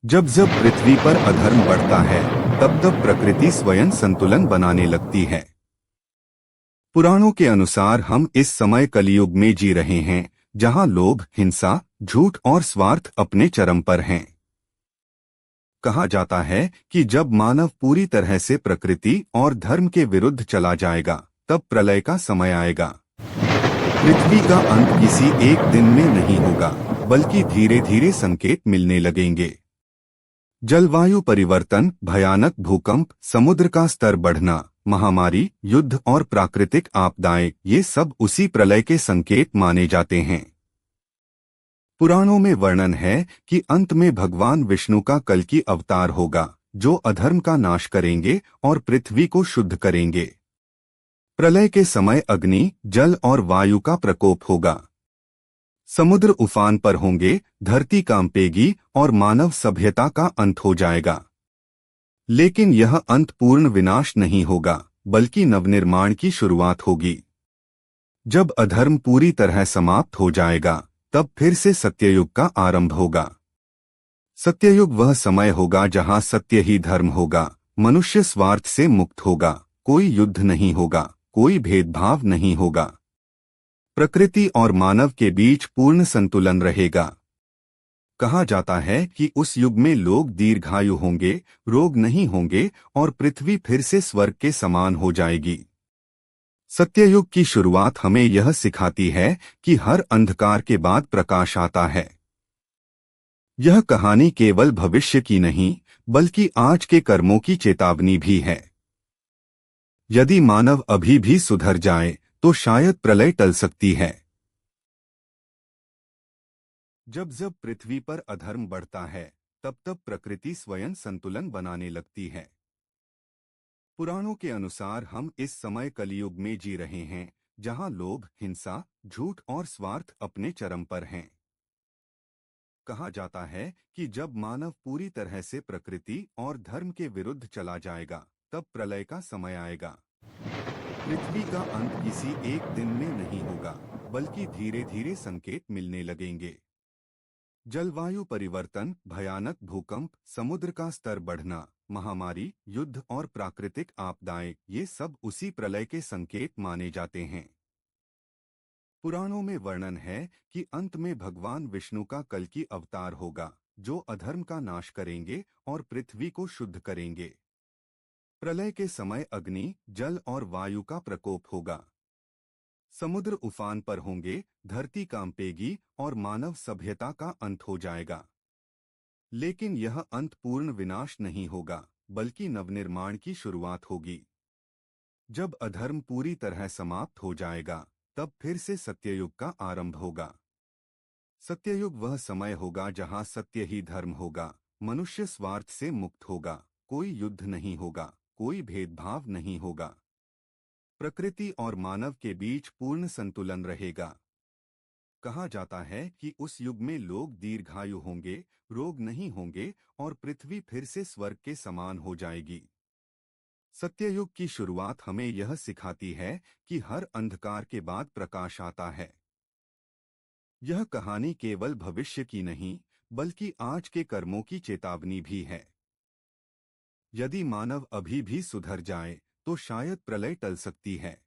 जब जब पृथ्वी पर अधर्म बढ़ता है, तब तब प्रकृति स्वयं संतुलन बनाने लगती है। पुराणों के अनुसार हम इस समय कलियुग में जी रहे हैं, जहां लोभ, हिंसा, झूठ और स्वार्थ अपने चरम पर हैं। कहा जाता है कि जब मानव पूरी तरह से प्रकृति और धर्म के विरुद्ध चला जाएगा, तब प्रलय का समय आएगा। पृथ्वी का अंत किसी एक दिन में नहीं होगा, बल्कि धीरे धीरे संकेत मिलने लगेंगे। जलवायु परिवर्तन, भयानक भूकंप, समुद्र का स्तर बढ़ना, महामारी, युद्ध और प्राकृतिक आपदाएं, ये सब उसी प्रलय के संकेत माने जाते हैं। पुराणों में वर्णन है कि अंत में भगवान विष्णु का कल्कि अवतार होगा, जो अधर्म का नाश करेंगे और पृथ्वी को शुद्ध करेंगे। प्रलय के समय अग्नि, जल और वायु का प्रकोप होगा। समुद्र उफान पर होंगे, धरती कांपेगी और मानव सभ्यता का अंत हो जाएगा। लेकिन यह अंत पूर्ण विनाश नहीं होगा, बल्कि नवनिर्माण की शुरुआत होगी। जब अधर्म पूरी तरह समाप्त हो जाएगा, तब फिर से सत्ययुग का आरंभ होगा। सत्ययुग वह समय होगा जहां सत्य ही धर्म होगा, मनुष्य स्वार्थ से मुक्त होगा, कोई युद्ध नहीं होगा, कोई भेदभाव नहीं होगा। प्रकृति और मानव के बीच पूर्ण संतुलन रहेगा। कहा जाता है कि उस युग में लोग दीर्घायु होंगे, रोग नहीं होंगे और पृथ्वी फिर से स्वर्ग के समान हो जाएगी। सत्ययुग की शुरुआत हमें यह सिखाती है कि हर अंधकार के बाद प्रकाश आता है। यह कहानी केवल भविष्य की नहीं, बल्कि आज के कर्मों की चेतावनी भी है। यदि मानव अभी भी सुधर जाए, तो शायद प्रलय टल सकती है। जब जब पृथ्वी पर अधर्म बढ़ता है, तब तब प्रकृति स्वयं संतुलन बनाने लगती है। पुराणों के अनुसार हम इस समय कलियुग में जी रहे हैं, जहां लोभ, हिंसा, झूठ और स्वार्थ अपने चरम पर हैं। कहा जाता है कि जब मानव पूरी तरह से प्रकृति और धर्म के विरुद्ध चला जाएगा, तब प्रलय का समय आएगा। पृथ्वी का अंत किसी एक दिन में नहीं होगा, बल्कि धीरे धीरे संकेत मिलने लगेंगे। जलवायु परिवर्तन, भयानक भूकंप, समुद्र का स्तर बढ़ना, महामारी, युद्ध और प्राकृतिक आपदाएं, ये सब उसी प्रलय के संकेत माने जाते हैं। पुराणों में वर्णन है कि अंत में भगवान विष्णु का कल्कि अवतार होगा, जो अधर्म का नाश करेंगे और पृथ्वी को शुद्ध करेंगे। प्रलय के समय अग्नि, जल और वायु का प्रकोप होगा। समुद्र उफान पर होंगे, धरती कांपेगी और मानव सभ्यता का अंत हो जाएगा। लेकिन यह अंत पूर्ण विनाश नहीं होगा, बल्कि नवनिर्माण की शुरुआत होगी। जब अधर्म पूरी तरह समाप्त हो जाएगा, तब फिर से सत्ययुग का आरंभ होगा। सत्ययुग वह समय होगा जहां सत्य ही धर्म होगा, मनुष्य स्वार्थ से मुक्त होगा, कोई युद्ध नहीं होगा, कोई भेदभाव नहीं होगा। प्रकृति और मानव के बीच पूर्ण संतुलन रहेगा। कहा जाता है कि उस युग में लोग दीर्घायु होंगे, रोग नहीं होंगे और पृथ्वी फिर से स्वर्ग के समान हो जाएगी। सत्ययुग की शुरुआत हमें यह सिखाती है कि हर अंधकार के बाद प्रकाश आता है। यह कहानी केवल भविष्य की नहीं, बल्कि आज के कर्मों की चेतावनी भी है। यदि मानव अभी भी सुधर जाए, तो शायद प्रलय टल सकती है।